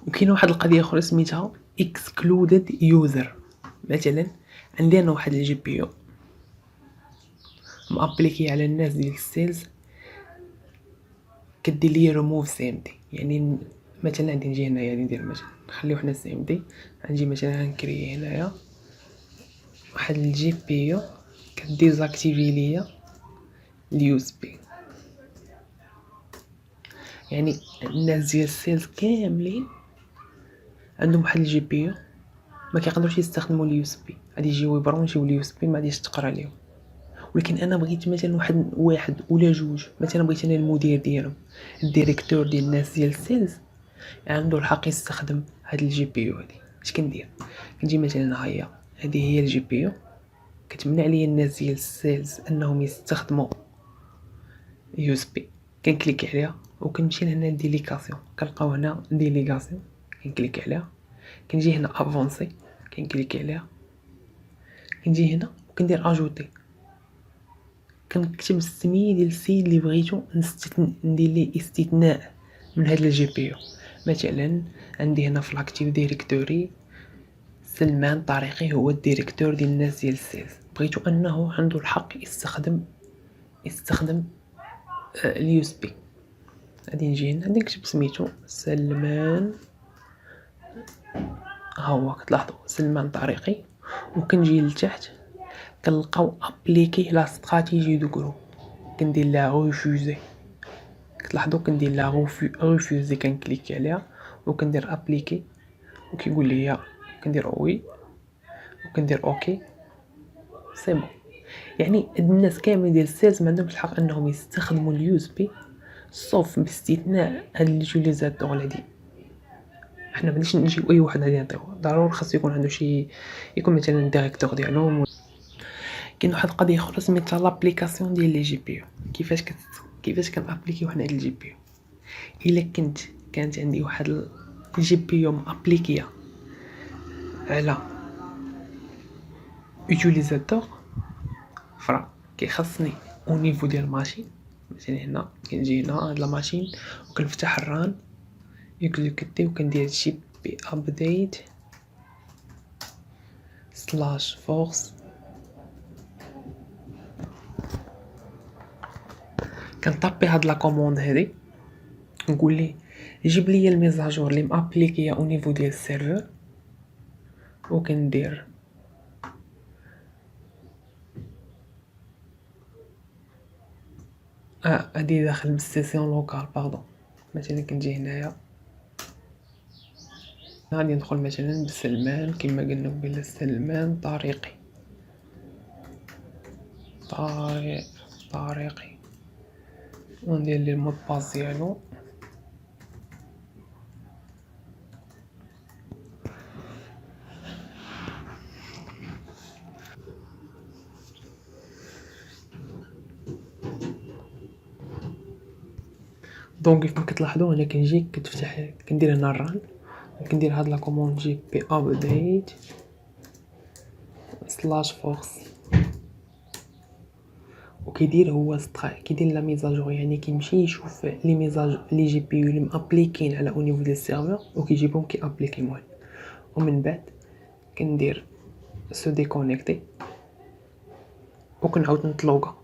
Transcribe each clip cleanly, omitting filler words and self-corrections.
وكاينه واحد القضيه اخرى سميتها اكسكلودد يوزر. مثلا عندي انا واحد الجي بي يو مابليكي على الناس ديال السيلز، كدير لي ريموف سي ام دي. يعني مثلا غادي نجي هنايا ندير مثلا نخليو حنا سي ام دي، غنجي مثلا غنكري هنايا واحد الجي بي يو كديزاكتيفي ليا اليو اس بي. يعني الناس ديال السيلز كاملين عندهم واحد الجي بي يو ما كيقدروش يستخدموا اليو اس بي، غادي يجيو يبرونشيو اليو اس بي ما غاديش تقرا ليهم. ولكن انا بغيت مثلا واحد ولا جوج، مثلا بغيت انا المدير ديالهم، الديريكتور ديال الناس ديال السيلز عنده الحق يستخدم هاد الجي بي يو هادي. اش كندير؟ كنجي مثلا هيا هذه هي الجي بي يو كتمنع لي الناس ديال السيلز انهم يستخدموا يو اس بي. كنكليك عليها وكنمشي لهنا لديليكاسيون، كنلقاو هنا ديليغاسيون، كنكليك عليها. كنجي هنا افونسي، كنكليك عليها. كنجي هنا وكندير اجوتي، كنكتب السميه ديال السيد اللي بغيتو ندير ليه استثناء من هاد الجي بي يو. مثلا عندي هنا في الاكتيف ديريكتوري سلمان طريقي هو الديريكتور ديال الناس ديال السيلز، بغيتو انه عنده الحق يستخدم اليو اس بي. غادي نجي هنا غادي نكتب سميتو سلمان، ها هو كتلاحظوا سلمان طريقي. وكنجي لتحت كنلقاو ابليكي لا استراتيجي دو جروب، كندير لا ريفوزي. كتلاحظوا كندير لا ريفوزي، كنكليك عليها وكندير ابليكي وكيقول لي كندير وي وكندير اوكي سي بون. يعني الناس كاملين ديال السيلز ما عندهمش الحق انهم يستخدموا اليو اس بي صوف باستثناء هاد ليوتيليزاتور الذي حنا مانيش نجيو اي واحد غادي نعطيوه، ضروري خاصو يكون عنده شي، يكون مثلا الديريكتور ديالهم. كاين واحد القضيه اخرى سميتها لابليكاسيون ديال لي جي بي يو. كيفاش كنابليكيو حنا هاد الجي بي يو؟ الا كانت عندي واحد الجي بي يو مابليكيه على يوتيليزاتور فرا، كيخصني او نيفو ديال الماشين. مثلا هنا كنجي هنا هاد لا ماشين وكنفتح الران اكزيكوتي وكندير جي بي ابديت سلاش فورس. كنطابي هاد لا كوموند هادي نقول ليه جيب لي الميزاجور اللي مابليكيه او نيفو ديال السيرفر، وكندير هادي داخل بالسيسيون لوكال باردون. مثلا كنجي هنايا غادي ندخل مثلا بسلمان كما قلنا قبيله سلمان طريقي وندير لي المود باس ديالو. دونك كيف ما كتلاحظوا هنا كنجي كتفتح كندير هنا الران وكندير هاد لا كوموند جي بي ابديت سلاش فورس وكيدير هو كيدير لا ميزاجور. يعني كيمشي يشوف لي ميزاج لي جي بي يو اللي مابليكين على او نيفو ديال السيرفر وكيجيبهم كي ابليكيهم. ومن بعد كندير سو ديكونيكتي وكنعاود نطلوغا.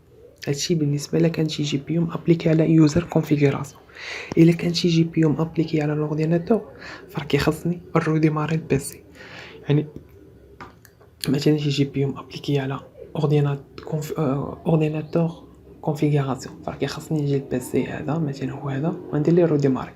هادشي بالنسبه لك كان شي جي بي يو ابليكي على يوزر كونفيغوراسيون. الا كان شي جي بي يو ابليكي على لورديناتور فرا كيخصني الروديماري البيسي. يعني مثلا شي جي بي يو ابليكي على اورديناتور كونفيغوراسيون فرا كيخصني نجي البيسي هذا مثلا هو هذا وندير ليه روديماري.